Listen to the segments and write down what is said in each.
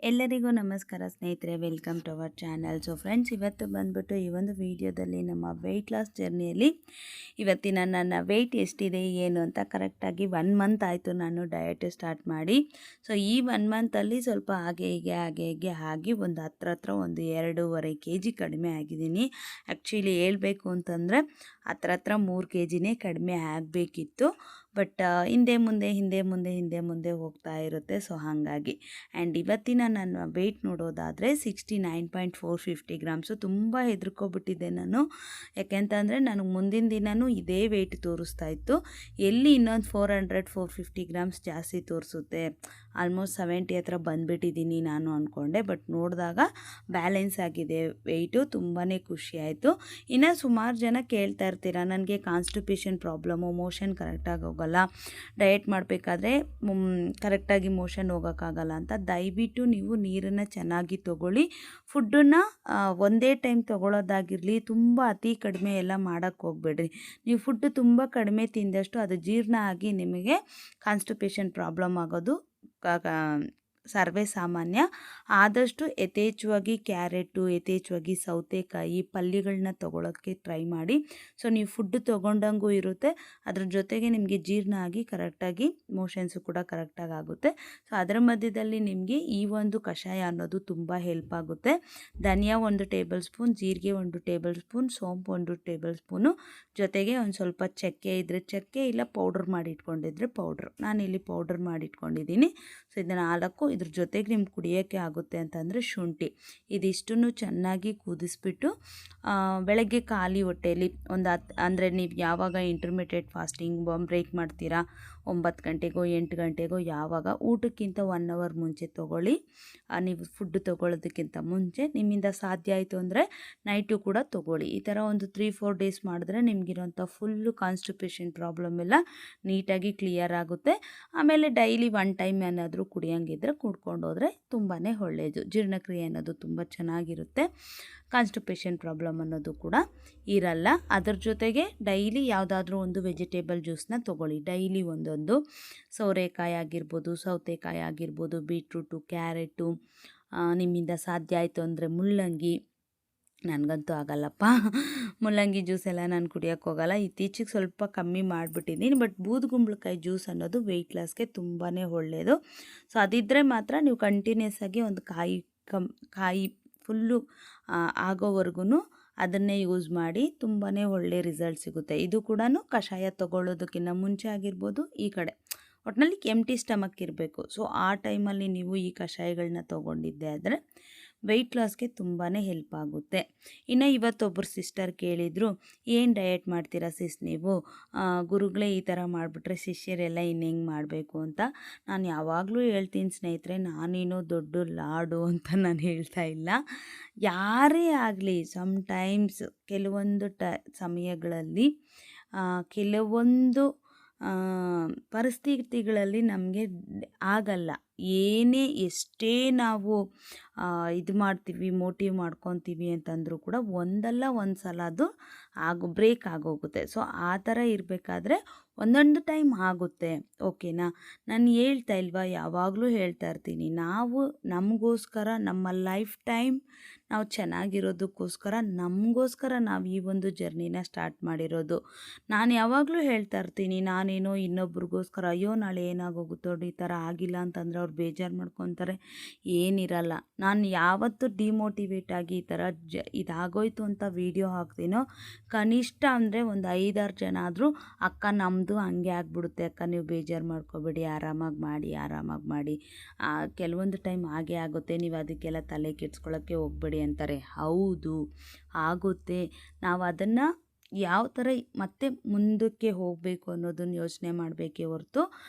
ಎಲ್ಲರಿಗೂ ನಮಸ್ಕಾರ ಸ್ನೇಹಿತರೆ, welcome to our channel. So friends, ಇವತ್ತು ಬಂದ್ಬಿಟ್ಟು ಈ ಒಂದು ವಿಡಿಯೋದಲ್ಲಿ ನಮ್ಮ ವೆಯ್ಟ್ ಲಾಸ್ ಜರ್ನಿಯಲ್ಲಿ ಇವತ್ತಿನ ನನ್ನ ವೆಯ್ಟ್ ಎಷ್ಟಿದೆ ಏನು ಅಂತ ಕರೆಕ್ಟಾಗಿ 1 ಮಂತ್ ಆಯಿತು ನಾನು ಡಯಟ್ ಸ್ಟಾರ್ಟ್ ಮಾಡಿ. ಸೊ ಈ 1 ಮಂತಲ್ಲಿ ಸ್ವಲ್ಪ ಹಾಗೆ ಹೀಗೆ ಆಗಿ ಒಂದು ಹತ್ರ ಒಂದು 2.5 kg ಕಡಿಮೆ ಆಗಿದ್ದೀನಿ. ಆ್ಯಕ್ಚುಲಿ ಹೇಳಬೇಕು ಅಂತಂದರೆ ಹತ್ರ 3 kgನೇ ಕಡಿಮೆ ಆಗಬೇಕಿತ್ತು. ಬಟ್ ಹಿಂದೆ ಮುಂದೆ ಹೋಗ್ತಾ ಇರುತ್ತೆ. ಸೊ ಹಾಗಾಗಿ ಆ್ಯಂಡ್ ಇವತ್ತಿನ ನನ್ನ ವೆಯ್ಟ್ ನೋಡೋದಾದರೆ 69.450 ಗ್ರಾಮ್ಸು. ತುಂಬ ಹೆದರ್ಕೊಬಿಟ್ಟಿದ್ದೆ ನಾನು. ಯಾಕೆಂತಂದರೆ ನನಗೆ ಮುಂದಿನ ದಿನವೂ ಇದೇ ವೆಯ್ಟ್ ತೋರಿಸ್ತಾ ಇತ್ತು. ಎಲ್ಲಿ ಇನ್ನೊಂದು 400-450 ಗ್ರಾಮ್ಸ್ ಜಾಸ್ತಿ ತೋರಿಸುತ್ತೆ, ಆಲ್ಮೋಸ್ಟ್ 70 ಹತ್ರ ಬಂದುಬಿಟ್ಟಿದ್ದೀನಿ ನಾನು ಅಂದ್ಕೊಂಡೆ. ಬಟ್ ನೋಡಿದಾಗ ಬ್ಯಾಲೆನ್ಸ್ ಆಗಿದೆ ವೆಯ್ಟು. ತುಂಬಾ ಖುಷಿ ಆಯಿತು. ಇನ್ನು ಸುಮಾರು ಜನ ಕೇಳ್ತಾ ಇರ್ತೀರ, ನನಗೆ ಕಾನ್ಸ್ಟಿಪೇಷನ್ ಪ್ರಾಬ್ಲಮ್ಮು, ಮೋಷನ್ ಕರೆಕ್ಟಾಗಿ ಹೋಗಲ್ಲ, ಡಯಟ್ ಮಾಡಬೇಕಾದ್ರೆ ಕರೆಕ್ಟಾಗಿ ಮೋಷನ್ ಹೋಗೋಕ್ಕಾಗಲ್ಲ ಅಂತ. ದಯವಿಟ್ಟು ನೀವು ನೀರನ್ನು ಚೆನ್ನಾಗಿ ತೊಗೊಳ್ಳಿ. ಫುಡ್ಡನ್ನು ಒಂದೇ ಟೈಮ್ ತೊಗೊಳ್ಳೋದಾಗಿರಲಿ, ತುಂಬ ಅತಿ ಕಡಿಮೆ ಎಲ್ಲ ಮಾಡೋಕ್ಕೆ ಹೋಗಬೇಡ್ರಿ. ನೀವು ಫುಡ್ಡು ತುಂಬ ಕಡಿಮೆ ತಿಂದಷ್ಟು ಅದು ಜೀರ್ಣ ಆಗಿ ನಿಮಗೆ ಕಾನ್ಸ್ಟಿಪೇಷನ್ ಪ್ರಾಬ್ಲಮ್ ಆಗೋದು ಸರ್ವೇ ಸಾಮಾನ್ಯ. ಆದಷ್ಟು ಯಥೇಚ್ಛವಾಗಿ ಕ್ಯಾರೆಟು, ಯಥೇಚ್ಛವಾಗಿ ಸೌತೆಕಾಯಿ, ಪಲ್ಯಗಳನ್ನ ತೊಗೊಳೋಕ್ಕೆ ಟ್ರೈ ಮಾಡಿ. ಸೊ ನೀವು ಫುಡ್ಡು ತೊಗೊಂಡಂಗೂ ಇರುತ್ತೆ, ಅದ್ರ ಜೊತೆಗೆ ನಿಮಗೆ ಜೀರ್ಣ ಆಗಿ ಕರೆಕ್ಟಾಗಿ ಮೋಷನ್ಸು ಕೂಡ ಕರೆಕ್ಟಾಗಿ ಆಗುತ್ತೆ. ಸೊ ಅದರ ಮಧ್ಯದಲ್ಲಿ ನಿಮಗೆ ಈ ಒಂದು ಕಷಾಯ ಅನ್ನೋದು ತುಂಬ ಹೆಲ್ಪ್ ಆಗುತ್ತೆ. ಧನಿಯಾ 1 ಟೇಬಲ್ ಸ್ಪೂನ್, ಜೀರಿಗೆ 1 ಟೇಬಲ್ ಸ್ಪೂನ್, ಸೋಂಪು 1 ಟೇಬಲ್ ಸ್ಪೂನು, ಜೊತೆಗೆ ಒಂದು ಸ್ವಲ್ಪ ಚಕ್ಕೆ ಇದ್ದರೆ ಚಕ್ಕೆ, ಇಲ್ಲ ಪೌಡ್ರ್ ಮಾಡಿ ಇಟ್ಕೊಂಡಿದ್ರೆ ಪೌಡ್ರ್. ನಾನಿಲ್ಲಿ ಪೌಡ್ರ್ ಮಾಡಿ ಇಟ್ಕೊಂಡಿದ್ದೀನಿ. ಸೊ ಇದನ್ನು 4, ಇದ್ರ ಜೊತೆಗೆ ನಿಮ್ಗೆ ಕುಡಿಯೋಕ್ಕೆ ಆಗುತ್ತೆ ಅಂತಂದರೆ ಶುಂಠಿ, ಇದಿಷ್ಟನ್ನು ಚೆನ್ನಾಗಿ ಕುದಿಸ್ಬಿಟ್ಟು ಬೆಳಗ್ಗೆ ಖಾಲಿ ಹೊಟ್ಟೆಯಲ್ಲಿ ಒಂದು 10, ಅಂದರೆ ನೀವು ಯಾವಾಗ ಇಂಟರ್ಮಿಡಿಯೇಟ್ ಫಾಸ್ಟಿಂಗ್ ಬ್ರೇಕ್ ಮಾಡ್ತೀರಾ, 9 ಗಂಟೆಗೋ 8 ಗಂಟೆಗೋ, ಯಾವಾಗ ಊಟಕ್ಕಿಂತ 1 ಅವರ್ ಮುಂಚೆ ತೊಗೊಳ್ಳಿ. ನೀವು ಫುಡ್ ತೊಗೊಳ್ಳೋದಕ್ಕಿಂತ ಮುಂಚೆ ನಿಮ್ಮಿಂದ ಸಾಧ್ಯ ಆಯಿತು ಅಂದರೆ ನೈಟು ಕೂಡ ತೊಗೊಳ್ಳಿ. ಈ ಥರ ಒಂದು 3-4 ಡೇಸ್ ಮಾಡಿದ್ರೆ ನಿಮಗಿರೋಂಥ ಫುಲ್ಲು ಕಾನ್ಸ್ಟಿಪೇಷನ್ ಪ್ರಾಬ್ಲಮ್ ಎಲ್ಲ ನೀಟಾಗಿ ಕ್ಲಿಯರ್ ಆಗುತ್ತೆ. ಆಮೇಲೆ ಡೈಲಿ 1 ಟೈಮ್ ಏನಾದರೂ ಕುಡಿಯೋಂಗಿದ್ರೆ ಕುಡ್ಕೊಂಡು ಹೋದರೆ ತುಂಬಾ ಒಳ್ಳೆಯದು. ಜೀರ್ಣಕ್ರಿಯೆ ಅನ್ನೋದು ತುಂಬ ಚೆನ್ನಾಗಿರುತ್ತೆ. ಕಾನ್ಸ್ಟಿಪೇಷನ್ ಪ್ರಾಬ್ಲಮ್ ಅನ್ನೋದು ಕೂಡ ಇರಲ್ಲ. ಅದರ ಜೊತೆಗೆ ಡೈಲಿ ಯಾವುದಾದ್ರೂ ಒಂದು ವೆಜಿಟೇಬಲ್ ಜ್ಯೂಸನ್ನ ತೊಗೊಳ್ಳಿ. ಡೈಲಿ ಒಂದೊಂದು, ಸೋರೆಕಾಯಿ ಆಗಿರ್ಬೋದು, ಸೌತೆಕಾಯಿ ಆಗಿರ್ಬೋದು, ಬೀಟ್ರೂಟು, ಕ್ಯಾರೆಟು, ನಿಮ್ಮಿಂದ ಸಾಧ್ಯ ಆಯಿತು ಅಂದರೆ ಮುಲ್ಲಂಗಿ. ನನಗಂತೂ ಆಗಲ್ಲಪ್ಪ, ಮುಲ್ಲಂಗಿ ಜ್ಯೂಸ್ ಎಲ್ಲ ನಾನು ಕುಡಿಯೋಕ್ಕೆ ಹೋಗಲ್ಲ. ಇತ್ತೀಚೆಗೆ ಸ್ವಲ್ಪ ಕಮ್ಮಿ ಮಾಡಿಬಿಟ್ಟಿದ್ದೀನಿ. ಬಟ್ ಬೂದುಗುಂಬಳಕಾಯಿ ಜ್ಯೂಸ್ ಅನ್ನೋದು ವೆಯ್ಟ್ ಲಾಸ್ಗೆ ತುಂಬಾ ಒಳ್ಳೆಯದು. ಸೊ ಅದಿದ್ದರೆ ಮಾತ್ರ ನೀವು ಕಂಟಿನ್ಯೂಸ್ ಆಗಿ ಒಂದು ಕಾಯಿ ಫುಲ್ಲು ಆಗೋವರೆಗೂ ಅದನ್ನೇ ಯೂಸ್ ಮಾಡಿ, ತುಂಬಾ ಒಳ್ಳೆ ರಿಸಲ್ಟ್ ಸಿಗುತ್ತೆ. ಇದು ಕೂಡ ಕಷಾಯ ತೊಗೊಳ್ಳೋದಕ್ಕಿಂತ ಮುಂಚೆ ಆಗಿರ್ಬೋದು, ಈ ಕಡೆ ಒಟ್ಟಿನಲ್ಲಿ ಎಂಟಿ ಸ್ಟಮಕ್ ಇರಬೇಕು. ಸೊ ಆ ಟೈಮಲ್ಲಿ ನೀವು ಈ ಕಷಾಯಗಳನ್ನ ತೊಗೊಂಡಿದ್ದೆ ಆದರೆ ವೆಯ್ಟ್ ಲಾಸ್ಗೆ ತುಂಬಾ ಹೆಲ್ಪ್ ಆಗುತ್ತೆ. ಇನ್ನು ಇವತ್ತೊಬ್ಬರು ಸಿಸ್ಟರ್ ಕೇಳಿದರು, ಏನು ಡಯಟ್ ಮಾಡ್ತೀರಾ ಸಿಸ್ ನೀವು, ಗುರುಗಳೇ ಈ ಥರ ಮಾಡಿಬಿಟ್ರೆ ಶಿಷ್ಯರೆಲ್ಲ ಇನ್ನೆಂಗೆ ಮಾಡಬೇಕು ಅಂತ. ನಾನು ಯಾವಾಗಲೂ ಹೇಳ್ತೀನಿ ಸ್ನೇಹಿತರೆ, ನಾನೇನೋ ದೊಡ್ಡ ಲಾಡು ಅಂತ ನಾನು ಹೇಳ್ತಾ ಇಲ್ಲ. ಯಾರೇ ಆಗಲಿ, ಸಮ್ಟೈಮ್ಸ್ ಕೆಲವೊಂದು ಸಮಯಗಳಲ್ಲಿ ಕೆಲವೊಂದು ಪರಿಸ್ಥಿತಿಗಳಲ್ಲಿ ನಮಗೆ ಆಗಲ್ಲ. ಎಷ್ಟೇ ನಾವು ಇದು ಮಾಡ್ತೀವಿ, ಮೋಟಿವ್ ಮಾಡ್ಕೊತೀವಿ ಅಂತಂದರೂ ಕೂಡ ಒಂದಲ್ಲ ಒಂದು ಸಲ ಅದು ಬ್ರೇಕ್ ಆಗೋಗುತ್ತೆ. ಸೊ ಆ ಥರ ಇರಬೇಕಾದ್ರೆ ಒಂದೊಂದು ಟೈಮ್ ಆಗುತ್ತೆ, ಓಕೆನಾ. ನಾನು ಹೇಳ್ತಾ ಇಲ್ವಾ, ಯಾವಾಗಲೂ ಹೇಳ್ತಾ ಇರ್ತೀನಿ, ನಾವು ನಮಗೋಸ್ಕರ, ನಮ್ಮ ಲೈಫ್ ಟೈಮ್ ನಾವು ಚೆನ್ನಾಗಿರೋದಕ್ಕೋಸ್ಕರ, ನಮಗೋಸ್ಕರ ನಾವು ಈ ಒಂದು ಜರ್ನಿನ ಸ್ಟಾರ್ಟ್ ಮಾಡಿರೋದು. ನಾನು ಯಾವಾಗಲೂ ಹೇಳ್ತಾ ಇರ್ತೀನಿ, ನಾನೇನೋ ಇನ್ನೊಬ್ರಿಗೋಸ್ಕರ, ಅಯ್ಯೋ ನಾಳೆ ಏನಾಗೋಗುತ್ತೋ, ಈ ಥರ ಆಗಿಲ್ಲ ಅಂತಂದರೆ ಅವ್ರು ಬೇಜಾರು ಮಾಡ್ಕೊತಾರೆ, ಏನಿರಲ್ಲ. ನಾನು ಯಾವತ್ತೂ ಡಿಮೋಟಿವೇಟ್ ಆಗಿ ಈ ಥರ ಇದಾಗೋಯ್ತು ಅಂತ ವಿಡಿಯೋ ಹಾಕ್ತೀನೋ, ಕನಿಷ್ಠ ಅಂದರೆ ಒಂದು 5-6 ಜನ ಆದರೂ, ಅಕ್ಕ ನಮ್ಮದು ಹಂಗೆ ಆಗಿಬಿಡುತ್ತೆ ಅಕ್ಕ, ನೀವು ಬೇಜಾರು ಮಾಡ್ಕೋಬೇಡಿ, ಆರಾಮಾಗಿ ಮಾಡಿ, ಕೆಲವೊಂದು ಟೈಮ್ ಹಾಗೆ ಆಗುತ್ತೆ, ನೀವು ಅದಕ್ಕೆಲ್ಲ ತಲೆ ಕೆಡ್ಸ್ಕೊಳ್ಳೋಕ್ಕೆ ಹೋಗಬೇಡಿ ಅಂತಾರೆ. ಹೌದು, ಆಗುತ್ತೆ. ನಾವು ಅದನ್ನು ಯಾವ ಥರ ಮತ್ತೆ ಮುಂದಕ್ಕೆ ಹೋಗಬೇಕು ಅನ್ನೋದನ್ನು ಯೋಚನೆ ಮಾಡಬೇಕೇ ಹೊರತು,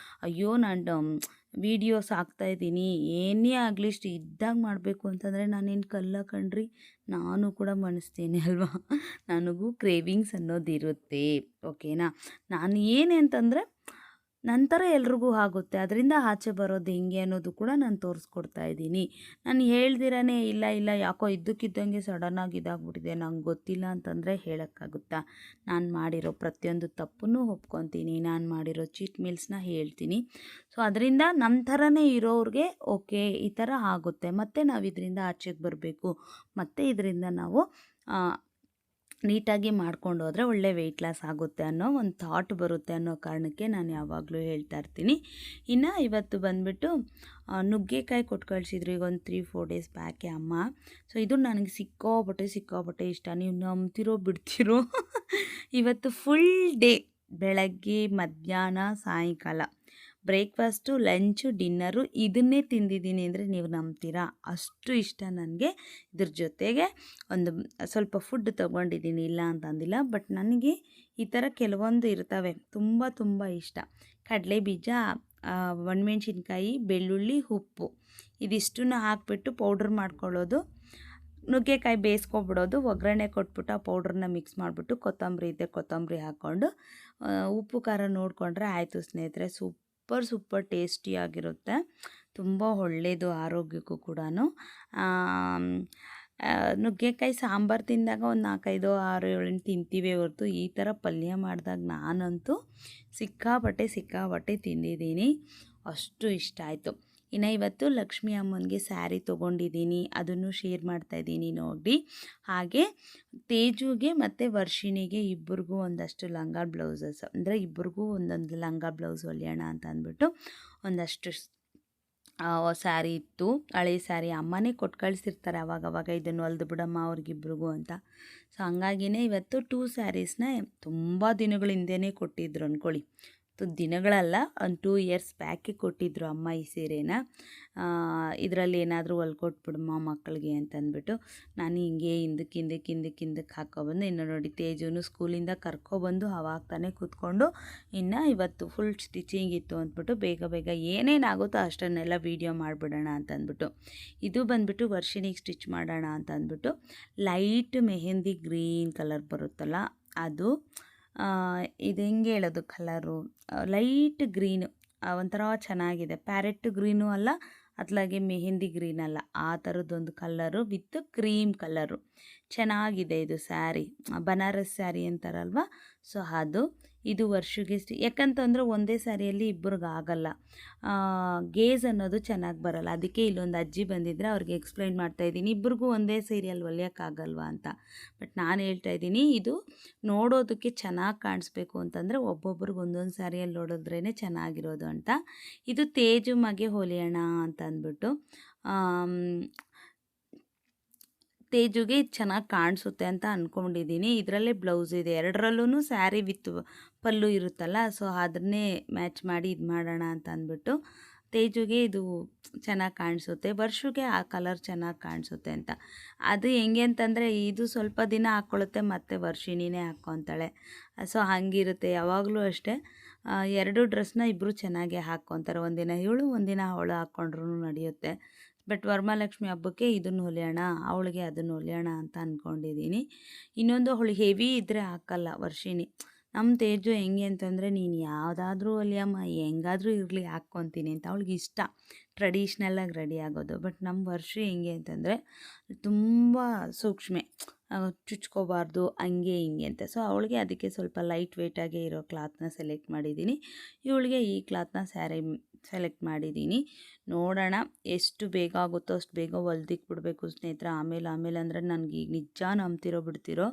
ಅಯ್ಯೋ ನಾನು ವೀಡಿಯೋಸ್ ಹಾಕ್ತಾಯಿದ್ದೀನಿ, ಏನೇ ಆಗಲಿ ಇದ್ದಾಗ ಮಾಡಬೇಕು ಅಂತಂದರೆ ನಾನೇನು ಕಲ್ಲ ಕಣ್ರಿ, ನಾನು ಕೂಡ ಮನಸ್ತೀನಿ ಅಲ್ವಾ. ನನಗೂ ಕ್ರೇವಿಂಗ್ಸ್ ಅನ್ನೋದಿರುತ್ತೆ, ಓಕೆನಾ. ನಾನು ಏನೇ ಅಂತಂದರೆ ನಂತರ ಎಲ್ರಿಗೂ ಆಗುತ್ತೆ. ಅದರಿಂದ ಆಚೆ ಬರೋದು ಹೆಂಗೆ ಅನ್ನೋದು ಕೂಡ ನಾನು ತೋರಿಸ್ಕೊಡ್ತಾ ಇದ್ದೀನಿ. ನಾನು ಹೇಳ್ದಿರನೇ ಇಲ್ಲ ಇಲ್ಲ ಯಾಕೋ ಇದ್ದಕ್ಕಿದ್ದಂಗೆ ಸಡನ್ನಾಗಿ ಇದಾಗ್ಬಿಟ್ಟಿದೆ ನಂಗೆ ಗೊತ್ತಿಲ್ಲ ಅಂತಂದರೆ ಹೇಳೋಕ್ಕಾಗುತ್ತಾ? ನಾನು ಮಾಡಿರೋ ಪ್ರತಿಯೊಂದು ತಪ್ಪನ್ನು ಒಪ್ಕೊತೀನಿ, ನಾನು ಮಾಡಿರೋ ಚೀಟ್ ಮೀಲ್ಸ್ನ ಹೇಳ್ತೀನಿ. ಸೊ ಅದರಿಂದ ನಮ್ಮ ಥರನೇ ಇರೋರಿಗೆ ಓಕೆ ಈ ಥರ ಆಗುತ್ತೆ, ಮತ್ತು ನಾವು ಇದರಿಂದ ಆಚೆಗೆ ಬರಬೇಕು, ಮತ್ತು ಇದರಿಂದ ನಾವು ನೀಟಾಗಿ ಮಾಡ್ಕೊಂಡು ಹೋದರೆ ಒಳ್ಳೆ ವೆಯ್ಟ್ ಲಾಸ್ ಆಗುತ್ತೆ ಅನ್ನೋ ಒಂದು ಥಾಟ್ ಬರುತ್ತೆ ಅನ್ನೋ ಕಾರಣಕ್ಕೆ ನಾನು ಯಾವಾಗಲೂ ಹೇಳ್ತಾ ಇರ್ತೀನಿ. ಇನ್ನು ಇವತ್ತು ಬಂದುಬಿಟ್ಟು ನುಗ್ಗೆಕಾಯಿ ಕೊಟ್ಟು ಕಳಿಸಿದ್ರು ಈಗ ಒಂದು 3-4 ಡೇಸ್ ಬ್ಯಾಕೆ ಅಮ್ಮ. ಸೊ ಇದು ನನಗೆ ಸಿಕ್ಕಾಪಟ್ಟೆ ಇಷ್ಟ. ನೀವು ನಂಬ್ತಿರೋ ಬಿಡ್ತಿರೋ ಇವತ್ತು ಫುಲ್ ಡೇ ಬೆಳಗ್ಗೆ ಮಧ್ಯಾಹ್ನ ಸಾಯಂಕಾಲ ಬ್ರೇಕ್ಫಾಸ್ಟು ಲಂಚು ಡಿನ್ನರು ಇದನ್ನೇ ತಿಂದಿದ್ದೀನಿ ಅಂದರೆ ನೀವು ನಂಬ್ತೀರಾ, ಅಷ್ಟು ಇಷ್ಟ ನನಗೆ. ಇದ್ರ ಜೊತೆಗೆ ಒಂದು ಸ್ವಲ್ಪ ಫುಡ್ ತೊಗೊಂಡಿದ್ದೀನಿ, ಇಲ್ಲ ಅಂತಂದಿಲ್ಲ. ಬಟ್ ನನಗೆ ಈ ಥರ ಕೆಲವೊಂದು ಇರ್ತವೆ ತುಂಬ ಇಷ್ಟ. ಕಡಲೆ ಬೀಜ, ಒಣಮೆಣ್ಸಿನ್ಕಾಯಿ, ಬೆಳ್ಳುಳ್ಳಿ, ಉಪ್ಪು ಇದಿಷ್ಟನ್ನು ಹಾಕ್ಬಿಟ್ಟು ಪೌಡ್ರ್ ಮಾಡ್ಕೊಳ್ಳೋದು, ನುಗ್ಗೆಕಾಯಿ ಬೇಯಿಸ್ಕೊಬಿಡೋದು, ಒಗ್ಗರಣೆ ಕೊಟ್ಬಿಟ್ಟು ಆ ಪೌಡ್ರನ್ನ ಮಿಕ್ಸ್ ಮಾಡಿಬಿಟ್ಟು ಕೊತ್ತಂಬರಿ ಹಾಕ್ಕೊಂಡು ಉಪ್ಪು ಖಾರ ನೋಡಿಕೊಂಡ್ರೆ ಆಯಿತು ಸ್ನೇಹಿತರೆ. ಸೂಪರ್ ಟೇಸ್ಟಿಯಾಗಿರುತ್ತೆ, ತುಂಬ ಒಳ್ಳೆಯದು ಆರೋಗ್ಯಕ್ಕೂ ಕೂಡ. ನುಗ್ಗೆಕಾಯಿ ಸಾಂಬಾರು ತಿಂದಾಗ ಒಂದು 4, 5, 6, 7 ತಿಂತೀವೇ ಹೊರತು ಈ ಥರ ಪಲ್ಯ ಮಾಡಿದಾಗ ನಾನಂತೂ ಸಿಕ್ಕಾಪಟ್ಟೆ ತಿಂದಿದ್ದೀನಿ, ಅಷ್ಟು ಇಷ್ಟ ಆಯಿತು. ಇನ್ನು ಇವತ್ತು ಲಕ್ಷ್ಮೀ ಅಮ್ಮನಿಗೆ ಸ್ಯಾರಿ ತೊಗೊಂಡಿದ್ದೀನಿ, ಅದನ್ನು ಶೇರ್ ಮಾಡ್ತಾಯಿದ್ದೀನಿ ನೋಡಿ. ಹಾಗೆ ತೇಜುಗೆ ಮತ್ತು ವರ್ಷಿಣಿಗೆ ಇಬ್ಬರಿಗೂ ಒಂದಷ್ಟು ಲಂಗ ಬ್ಲೌಸಸ್, ಅಂದರೆ ಇಬ್ಬರಿಗೂ ಒಂದೊಂದು ಲಂಗ ಬ್ಲೌಸ್ ಹೊಲಿಯೋಣ ಅಂತ ಅಂದ್ಬಿಟ್ಟು ಒಂದಷ್ಟು ಸ್ಯಾರಿ ಇತ್ತು. ಹಳೆ ಸ್ಯಾರಿ ಅಮ್ಮನೇ ಕೊಟ್ಟು ಕಳಿಸಿರ್ತಾರೆ ಅವಾಗವಾಗ, ಇದನ್ನು ಹೊಲ್ದು ಬಿಡಮ್ಮ ಅವ್ರಿಗಿಬ್ರಿಗೂ ಅಂತ. ಸೊ ಹಂಗಾಗಿನೇ ಇವತ್ತು 2 ಸ್ಯಾರೀಸ್ನ ತುಂಬ ದಿನಗಳ ಹಿಂದೆಯೇ ಕೊಟ್ಟಿದ್ರು ಅಂದ್ಕೊಳ್ಳಿ. ದಿನಗಳಲ್ಲ, ಒಂದು 2 ಇಯರ್ಸ್ ಬ್ಯಾಕೆ ಕೊಟ್ಟಿದ್ದರು ಅಮ್ಮ ಈ ಸೀರೆನ. ಇದರಲ್ಲಿ ಏನಾದರೂ ಹೊಲ್ಕೊಟ್ಬಿಡಮ್ಮ ಮಕ್ಕಳಿಗೆ ಅಂತಂದ್ಬಿಟ್ಟು ನಾನು ಹಿಂಗೆ ಹಿಂದಕ್ಕೆ ಹಾಕ್ಕೊಬಂದು, ಇನ್ನು ನೋಡಿ ತೇಜುನು ಸ್ಕೂಲಿಂದ ಕರ್ಕೊಬಂದು ಅವಾಗ ತಾನೇ ಕೂತ್ಕೊಂಡು ಇನ್ನು ಇವತ್ತು ಫುಲ್ ಸ್ಟಿಚಿಂಗ್ ಇತ್ತು ಅಂದ್ಬಿಟ್ಟು ಬೇಗ ಏನೇನಾಗುತ್ತೋ ಅಷ್ಟನ್ನೆಲ್ಲ ವೀಡಿಯೋ ಮಾಡಿಬಿಡೋಣ ಅಂತಂದ್ಬಿಟ್ಟು, ಇದು ಬಂದುಬಿಟ್ಟು ವರ್ಷಿಣಿಗೆ ಸ್ಟಿಚ್ ಮಾಡೋಣ ಅಂತಂದ್ಬಿಟ್ಟು ಲೈಟ್ ಮೆಹಂದಿ ಗ್ರೀನ್ ಕಲರ್ ಬರುತ್ತಲ್ಲ ಅದು. ಇದು ಹೆಂಗೆ ಹೇಳೋದು, ಕಲರು ಲೈಟ್ ಗ್ರೀನು, ಒಂಥರ ಚೆನ್ನಾಗಿದೆ. ಪ್ಯಾರೆಟ್ ಗ್ರೀನು ಅಲ್ಲ, ಅತ್ಲಾಗೆ ಮೆಹಂದಿ ಗ್ರೀನ್ ಅಲ್ಲ, ಆ ಥರದ್ದೊಂದು ಕಲ್ಲರು ವಿತ್ ಕ್ರೀಮ್ ಕಲರು ಚೆನ್ನಾಗಿದೆ. ಇದು ಸ್ಯಾರಿ ಬನಾರಸ್ ಸ್ಯಾರಿ ಅಂತಾರಲ್ವ, ಸೊ ಅದು. ಇದು ವರ್ಷಗೆ ಯಾಕಂತಂದರೆ ಒಂದೇ ಸ್ಯಾರಿಯಲ್ಲಿ ಇಬ್ಬರಿಗೆ ಆಗಲ್ಲ, ಗೇಜ್ ಅನ್ನೋದು ಚೆನ್ನಾಗಿ ಬರಲ್ಲ. ಅದಕ್ಕೆ ಇಲ್ಲೊಂದು ಅಜ್ಜಿ ಬಂದಿದ್ದರೆ ಅವ್ರಿಗೆ ಎಕ್ಸ್ಪ್ಲೈನ್ ಮಾಡ್ತಾಯಿದ್ದೀನಿ, ಇಬ್ಬರಿಗೂ ಒಂದೇ ಸೀರೆಯಲ್ಲಿ ಹೊಲಿಯೋಕ್ಕಾಗಲ್ವಾ ಅಂತ. ಬಟ್ ನಾನು ಹೇಳ್ತಾಯಿದ್ದೀನಿ, ಇದು ನೋಡೋದಕ್ಕೆ ಚೆನ್ನಾಗಿ ಕಾಣಿಸ್ಬೇಕು ಅಂತಂದರೆ ಒಬ್ಬೊಬ್ರಿಗೆ ಒಂದೊಂದು ಸ್ಯಾರಿಯಲ್ಲಿ ನೋಡಿದ್ರೇ ಚೆನ್ನಾಗಿರೋದು ಅಂತ. ಇದು ತೇಜು ಮಗೆ ಹೊಲಿಯೋಣ ಅಂತ ಅಂದ್ಬಿಟ್ಟು ತೇಜುಗೆ ಇದು ಚೆನ್ನಾಗಿ ಕಾಣಿಸುತ್ತೆ ಅಂತ ಅಂದ್ಕೊಂಡಿದ್ದೀನಿ. ಇದರಲ್ಲೇ ಬ್ಲೌಸ್ ಇದೆ, ಎರಡರಲ್ಲೂ ಸ್ಯಾರಿ ವಿತ್ ಪಲ್ಲು ಇರುತ್ತಲ್ಲ, ಸೊ ಅದನ್ನೇ ಮ್ಯಾಚ್ ಮಾಡಿ ಇದು ಮಾಡೋಣ ಅಂತ ಅಂದ್ಬಿಟ್ಟು ತೇಜುಗೆ ಇದು ಚೆನ್ನಾಗಿ ಕಾಣಿಸುತ್ತೆ, ವರ್ಷಗೆ ಆ ಕಲರ್ ಚೆನ್ನಾಗಿ ಕಾಣಿಸುತ್ತೆ ಅಂತ. ಅದು ಹೆಂಗೆ ಅಂತಂದರೆ ಇದು ಸ್ವಲ್ಪ ದಿನ ಹಾಕ್ಕೊಳ್ಳುತ್ತೆ ಮತ್ತು ವರ್ಷಿಣಿನೇ ಹಾಕ್ಕೊತಾಳೆ. ಸೊ ಹಾಗಿರುತ್ತೆ ಯಾವಾಗಲೂ ಅಷ್ಟೇ. 2 ಡ್ರೆಸ್ನ ಇಬ್ಬರು ಚೆನ್ನಾಗೇ ಹಾಕ್ಕೊತಾರೆ, ಒಂದಿನ ಇವಳು ಒಂದಿನ ಅವಳು ಹಾಕ್ಕೊಂಡ್ರೂ ನಡೆಯುತ್ತೆ. ಬಟ್ ವರಮಹಾಲಕ್ಷ್ಮಿ ಹಬ್ಬಕ್ಕೆ ಇದನ್ನು ಹೊಲಿಯೋಣ, ಅವಳಿಗೆ ಅದನ್ನು ಹೊಲಿಯೋಣ ಅಂತ ಅಂದ್ಕೊಂಡಿದ್ದೀನಿ. ಇನ್ನೊಂದು ಅವಳು ಹೆವಿ ಇದ್ದರೆ ಹಾಕಲ್ಲ ವರ್ಷಿಣಿ. ನಮ್ಮ ತೇಜು ಹೆಂಗೆ ಅಂತಂದರೆ ನೀನು ಯಾವುದಾದ್ರೂ ಹೊಲಿಯಮ್ಮ, ಹೆಂಗಾದರೂ ಇರಲಿ ಹಾಕ್ಕೊತೀನಿ ಅಂತ ಅವಳಿಗೆ ಇಷ್ಟ, ಟ್ರೆಡಿಷ್ನಲ್ಲಾಗಿ ರೆಡಿ ಆಗೋದು. ಬಟ್ ನಮ್ಮ ವರ್ಷ ಹೆಂಗೆ ಅಂತಂದರೆ ತುಂಬ ಸೂಕ್ಷ್ಮೆ, ಚುಚ್ಕೋಬಾರ್ದು ಹಂಗೆ ಹಿಂಗೆ ಅಂತ. ಸೊ ಅವಳಿಗೆ ಅದಕ್ಕೆ ಸ್ವಲ್ಪ ಲೈಟ್ ವೆಯ್ಟಾಗೇ ಇರೋ ಕ್ಲಾತ್ನ ಸೆಲೆಕ್ಟ್ ಮಾಡಿದ್ದೀನಿ. ಇವಳಿಗೆ ಈ ಕ್ಲಾತ್ನ ಸ್ಯಾರಿ ಸೆಲೆಕ್ಟ್ ಮಾಡಿದ್ದೀನಿ. ನೋಡೋಣ ಎಷ್ಟು ಬೇಗ ಆಗುತ್ತೋ ಅಷ್ಟು ಬೇಗ ಹೊಲ್ದಿಕ್ಬಿಡ್ಬೇಕು ಸ್ನೇಹಿತರೆ. ಆಮೇಲೆ ಅಂದರೆ ನನಗೆ ಈಗ ನಿಜ ನಂಬ್ತಿರೋ ಬಿಡ್ತಿರೋ,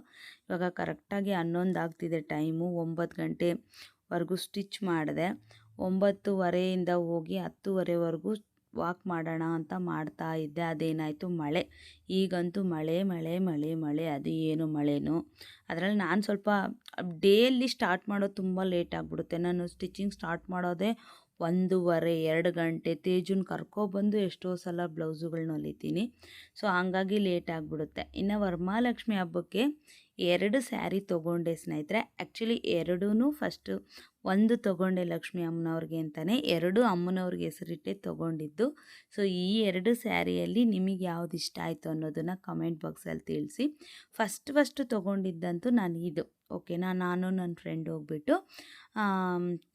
ಇವಾಗ ಕರೆಕ್ಟಾಗಿ 11 ಆಗ್ತಿದೆ ಟೈಮು. 9 ಗಂಟೆವರೆಗೂ ಸ್ಟಿಚ್ ಮಾಡಿದೆ, 9:30 ಹೋಗಿ 10:30ವರೆಗೂ ವಾಕ್ ಮಾಡೋಣ ಅಂತ ಮಾಡ್ತಾ ಇದ್ದೆ. ಅದೇನಾಯಿತು ಮಳೆ, ಈಗಂತೂ ಮಳೆ, ಅದು ಏನು ಮಳೆನೋ. ಅದರಲ್ಲಿ ನಾನು ಸ್ವಲ್ಪ ಡೇಯಲ್ಲಿ ಸ್ಟಾರ್ಟ್ ಮಾಡೋದು ತುಂಬ ಲೇಟ್ ಆಗಿಬಿಡುತ್ತೆ. ನಾನು ಸ್ಟಿಚಿಂಗ್ ಸ್ಟಾರ್ಟ್ ಮಾಡೋದೇ 1:30-2 ಗಂಟೆ. ತೇಜುನ ಕರ್ಕೊಬಂದು ಎಷ್ಟೋ ಸಲ ಬ್ಲೌಸುಗಳನ್ನ ಹೊಲಿತೀನಿ. ಸೊ ಹಾಗಾಗಿ ಲೇಟ್ ಆಗಿಬಿಡುತ್ತೆ. ಇನ್ನು ವರಮಹಾಲಕ್ಷ್ಮಿ ಹಬ್ಬಕ್ಕೆ 2 ಸ್ಯಾರಿ ತೊಗೊಂಡೆ ಸ್ನೇಹಿತರೆ. ಆ್ಯಕ್ಚುಲಿ 2 ಫಸ್ಟು ಒಂದು ತೊಗೊಂಡೆ ಲಕ್ಷ್ಮೀ ಅಮ್ಮನವ್ರಿಗೆ ಅಂತಲೇ, 2 ಅಮ್ಮನವ್ರಿಗೆ ಹೆಸರಿಟ್ಟೆ ತೊಗೊಂಡಿದ್ದು. ಸೊ ಈ 2 ಸ್ಯಾರಿಯಲ್ಲಿ ನಿಮಗೆ ಯಾವ್ದು ಇಷ್ಟ ಆಯಿತು ಅನ್ನೋದನ್ನು ಕಮೆಂಟ್ ಬಾಕ್ಸಲ್ಲಿ ತಿಳಿಸಿ. ಫಸ್ಟ್ ತೊಗೊಂಡಿದ್ದಂತೂ ನಾನು ಇದು ಓಕೆನಾ. ನಾನು ನನ್ನ ಫ್ರೆಂಡ್ ಹೋಗ್ಬಿಟ್ಟು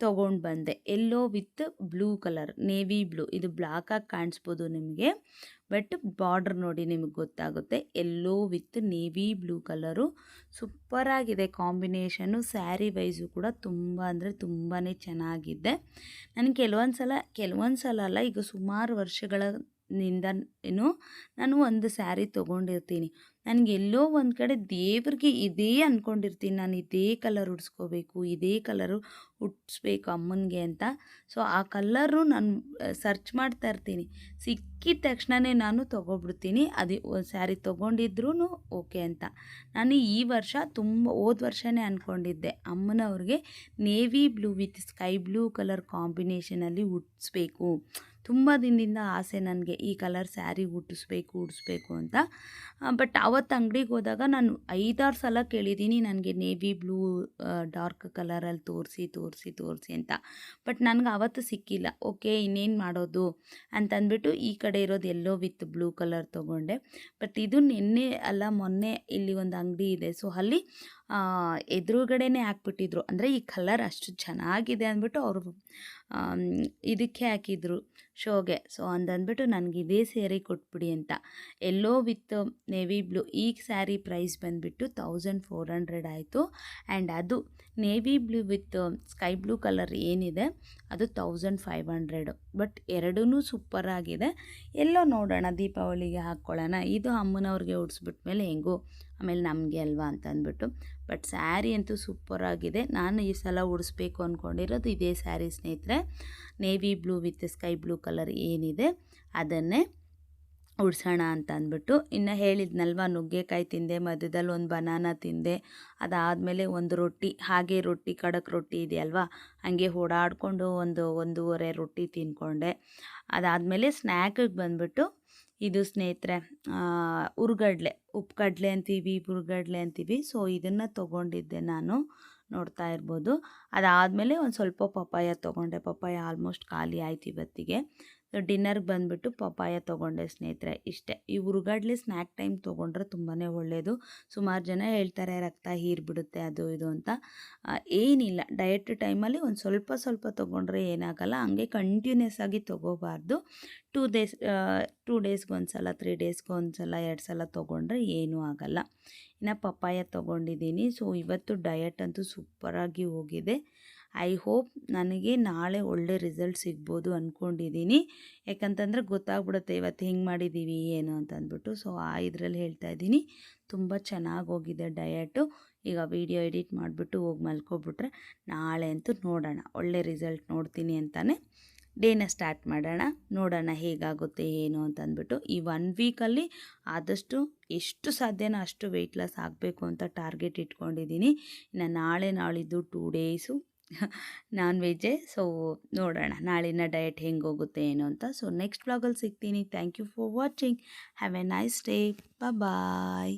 ತೊಗೊಂಡು ಬಂದೆ. Yellow with blue colour, navy blue. ಇದು ಬ್ಲ್ಯಾಕಾಗಿ ಕಾಣಿಸ್ಬೋದು ನಿಮಗೆ, ಬಟ್ ಬಾರ್ಡ್ರ್ ನೋಡಿ ನಿಮಗೆ ಗೊತ್ತಾಗುತ್ತೆ. Yellow with navy blue colour ಸೂಪರಾಗಿದೆ ಕಾಂಬಿನೇಷನ್ನು. ಸ್ಯಾರಿ ವೈಸು ಕೂಡ ತುಂಬ ಅಂದರೆ ತುಂಬಾ ಚೆನ್ನಾಗಿದೆ. ನನಗೆ ಕೆಲವೊಂದು ಸಲ ಅಲ್ಲ, ಈಗ ಸುಮಾರು ವರ್ಷಗಳಿಂದ ನಾನು ಒಂದು ಸ್ಯಾರಿ ತೊಗೊಂಡಿರ್ತೀನಿ. ನನಗೆಲ್ಲೋ ಒಂದು ಕಡೆ ದೇವ್ರಿಗೆ ಇದೇ ಅಂದ್ಕೊಂಡಿರ್ತೀನಿ, ನಾನು ಇದೇ ಕಲರ್ ಉಡ್ಸ್ಕೋಬೇಕು, ಇದೇ ಕಲರು ಉಡ್ಸ್ಬೇಕು ಅಮ್ಮನಿಗೆ ಅಂತ. ಸೊ ಆ ಕಲ್ಲರು ನಾನು ಸರ್ಚ್ ಮಾಡ್ತಾ ಇರ್ತೀನಿ. ಸಿಕ್ಕಿದ ತಕ್ಷಣವೇ ನಾನು ತೊಗೊಬಿಡ್ತೀನಿ. ಅದು ಸ್ಯಾರಿ ತೊಗೊಂಡಿದ್ರೂ ಓಕೆ ಅಂತ. ನಾನು ಈ ವರ್ಷ ಹೋದ ವರ್ಷವೇ ಅಂದ್ಕೊಂಡಿದ್ದೆ, ಅಮ್ಮನವ್ರಿಗೆ navy blue with sky blue colour ಕಾಂಬಿನೇಷನಲ್ಲಿ ಉಡಿಸ್ಬೇಕು. ತುಂಬ ದಿನದಿಂದ ಆಸೆ ನನಗೆ ಈ ಕಲರ್ ಸ್ಯಾರಿ ಉಡಿಸ್ಬೇಕು ಅಂತ. ಬಟ್ ಆವತ್ತು ಅಂಗಡಿಗೆ ಹೋದಾಗ ನಾನು 5-6 ಸಲ ಕೇಳಿದ್ದೀನಿ, ನನಗೆ ನೇವಿ ಬ್ಲೂ ಡಾರ್ಕ್ ಕಲರಲ್ಲಿ ತೋರಿಸಿ ಅಂತ. ಬಟ್ ನನಗೆ ಆವತ್ತು ಸಿಕ್ಕಿಲ್ಲ. ಓಕೆ, ಇನ್ನೇನು ಮಾಡೋದು ಅಂತಂದ್ಬಿಟ್ಟು ಈ ಕಡೆ ಇರೋದು ಎಲ್ಲೋ ವಿತ್ ಬ್ಲೂ ಕಲರ್ ತೊಗೊಂಡೆ. ಬಟ್ ಇದು ನಿನ್ನೆ ಅಲ್ಲ ಮೊನ್ನೆ ಇಲ್ಲಿ ಒಂದು ಅಂಗಡಿ ಇದೆ, ಸೊ ಅಲ್ಲಿ ಎದುರುಗಡೆನೇ ಹಾಕ್ಬಿಟ್ಟಿದ್ರು. ಅಂದರೆ ಈ ಕಲರ್ ಅಷ್ಟು ಚೆನ್ನಾಗಿದೆ ಅಂದ್ಬಿಟ್ಟು ಅವರು ಇದಕ್ಕೆ ಹಾಕಿದ್ರು, ಶೋಗೆ. ಸೊ ಅಂದಂದ್ಬಿಟ್ಟು ನನಗೆ ಇದೇ ಸ್ಯಾರಿ ಕೊಟ್ಬಿಡಿ ಅಂತ. ಎಲ್ಲೋ ವಿತ್ ನೇವಿ ಬ್ಲೂ ಈ ಸ್ಯಾರಿ ಪ್ರೈಸ್ ಬಂದುಬಿಟ್ಟು 1400 ಆಯಿತು. ಆ್ಯಂಡ್ ಅದು navy blue with sky blue colour ಏನಿದೆ ಅದು 1500. ಬಟ್ ಎರಡೂ ಸೂಪರಾಗಿದೆ. ಎಲ್ಲೋ ನೋಡೋಣ, ದೀಪಾವಳಿಗೆ ಹಾಕ್ಕೊಳ್ಳೋಣ, ಇದು ಅಮ್ಮನವ್ರಿಗೆ ಉಡಿಸ್ಬಿಟ್ಮೇಲೆ ಹೆಂಗೋ ಆಮೇಲೆ ನಮಗೆ ಅಲ್ವಾ ಅಂತ ಅಂದ್ಬಿಟ್ಟು. ಬಟ್ ಸ್ಯಾರಿ ಅಂತೂ ಸೂಪರಾಗಿದೆ. ನಾನು ಈ ಸಲ ಉಡಿಸ್ಬೇಕು ಅಂದ್ಕೊಂಡಿರೋದು ಇದೇ ಸ್ಯಾರಿ ಸ್ನೇಹಿತರೆ. Navy blue with sky blue colour ಏನಿದೆ ಅದನ್ನೇ ಉಡ್ಸೋಣ ಅಂತ ಅಂದ್ಬಿಟ್ಟು. ಇನ್ನು ಹೇಳಿದ್ನಲ್ವ, ನುಗ್ಗೆಕಾಯಿ ತಿಂದೆ, ಮಧ್ಯದಲ್ಲಿ ಒಂದು ಬನಾನಾ ತಿಂದೆ, ಅದಾದಮೇಲೆ ಒಂದು ರೊಟ್ಟಿ, ಹಾಗೆ ರೊಟ್ಟಿ ಖಡಕ್ ರೊಟ್ಟಿ ಇದೆಯಲ್ವ, ಹಾಗೆ ಓಡಾಡಿಕೊಂಡು 1-1.5 ರೊಟ್ಟಿ ತಿಂದ್ಕೊಂಡೆ. ಅದಾದಮೇಲೆ ಸ್ನ್ಯಾಕಿಗೆ ಬಂದುಬಿಟ್ಟು ಇದು ಸ್ನೇಹಿತರೆ ಹುರ್ಗಡ್ಲೆ, ಉಪ್ಪುಗಡ್ಲೆ ಅಂತೀವಿ, ಹುರ್ಗಡ್ಲೆ ಅಂತೀವಿ. ಸೊ ಇದನ್ನು ತೊಗೊಂಡಿದ್ದೆ ನಾನು, ನೋಡ್ತಾ ಇರ್ಬೋದು. ಅದಾದಮೇಲೆ ಒಂದು ಸ್ವಲ್ಪ ಪಪ್ಪಾಯ ತೊಗೊಂಡೆ. ಪಪ್ಪಾಯ ಆಲ್ಮೋಸ್ಟ್ ಖಾಲಿ ಆಯ್ತು ಇವತ್ತಿಗೆ. ಸೊ ಡಿನ್ನರ್ಗೆ ಬಂದುಬಿಟ್ಟು ಪಪ್ಪಾಯ ತೊಗೊಂಡೆ ಸ್ನೇಹಿತರೆ. ಇಷ್ಟೇ. ಈ ಹುರ್ಗಡ್ಲೆ ಸ್ನ್ಯಾಕ್ ಟೈಮ್ ತೊಗೊಂಡ್ರೆ ತುಂಬಾ ಒಳ್ಳೆಯದು. ಸುಮಾರು ಜನ ಹೇಳ್ತಾರೆ ರಕ್ತ ಹೀರಿಬಿಡುತ್ತೆ ಅದು ಇದು ಅಂತ. ಏನಿಲ್ಲ, ಡಯಟ್ ಟೈಮಲ್ಲಿ ಒಂದು ಸ್ವಲ್ಪ ತೊಗೊಂಡ್ರೆ ಏನಾಗಲ್ಲ. ಹಂಗೆ ಕಂಟಿನ್ಯೂಸ್ ಆಗಿ ತೊಗೋಬಾರ್ದು. 2 ಡೇಸ್ಗೊಂದು ಸಲ, 3 ಡೇಸ್ಗೊಂದು ಸಲ, 2 ಸಲ ತೊಗೊಂಡ್ರೆ ಏನೂ ಆಗಲ್ಲ. ಇನ್ನು ಪಪ್ಪಾಯ ತೊಗೊಂಡಿದ್ದೀನಿ. ಸೊ ಇವತ್ತು ಡಯಟ್ ಅಂತೂ ಸೂಪರಾಗಿ ಹೋಗಿದೆ. ಐ ಹೋಪ್ ನನಗೆ ನಾಳೆ ಒಳ್ಳೆ ರಿಸಲ್ಟ್ ಸಿಗ್ಬೋದು ಅಂದ್ಕೊಂಡಿದ್ದೀನಿ. ಯಾಕಂತಂದರೆ ಗೊತ್ತಾಗ್ಬಿಡುತ್ತೆ ಇವತ್ತು ಹಿಂಗೆ ಮಾಡಿದ್ದೀವಿ ಏನು ಅಂತಂದ್ಬಿಟ್ಟು. ಸೊ ಇದರಲ್ಲಿ ಹೇಳ್ತಾ ಇದ್ದೀನಿ, ತುಂಬ ಚೆನ್ನಾಗಿ ಹೋಗಿದೆ ಡಯಟು. ಈಗ ವಿಡಿಯೋ ಎಡಿಟ್ ಮಾಡಿಬಿಟ್ಟು ಹೋಗಿ ಮಲ್ಕೊಬಿಟ್ರೆ ನಾಳೆ ಅಂತೂ ನೋಡೋಣ, ಒಳ್ಳೆ ರಿಸಲ್ಟ್ ನೋಡ್ತೀನಿ ಅಂತಲೇ ಡೇನ ಸ್ಟಾರ್ಟ್ ಮಾಡೋಣ. ನೋಡೋಣ ಹೇಗಾಗುತ್ತೆ ಏನು ಅಂತಂದ್ಬಿಟ್ಟು. ಈ 1 ವೀಕಲ್ಲಿ ಆದಷ್ಟು ಎಷ್ಟು ಸಾಧ್ಯನೋ ಅಷ್ಟು ವೆಯ್ಟ್ ಲಾಸ್ ಆಗಬೇಕು ಅಂತ ಟಾರ್ಗೆಟ್ ಇಟ್ಕೊಂಡಿದ್ದೀನಿ. ಇನ್ನು ನಾಳೆ ನಾಳಿದ್ದು 2 ಡೇಸು ನಾನ್ ವೆಜ್ಜೇ. ಸೊ ನೋಡೋಣ ನಾಳಿನ ಡಯಟ್ ಹೆಂಗೆ ಹೋಗುತ್ತೆ ಏನು ಅಂತ. ಸೊ ನೆಕ್ಸ್ಟ್ ವ್ಲಾಗಲ್ಲಿ ಸಿಗ್ತೀನಿ. Thank you for watching. Have a nice day. Bye.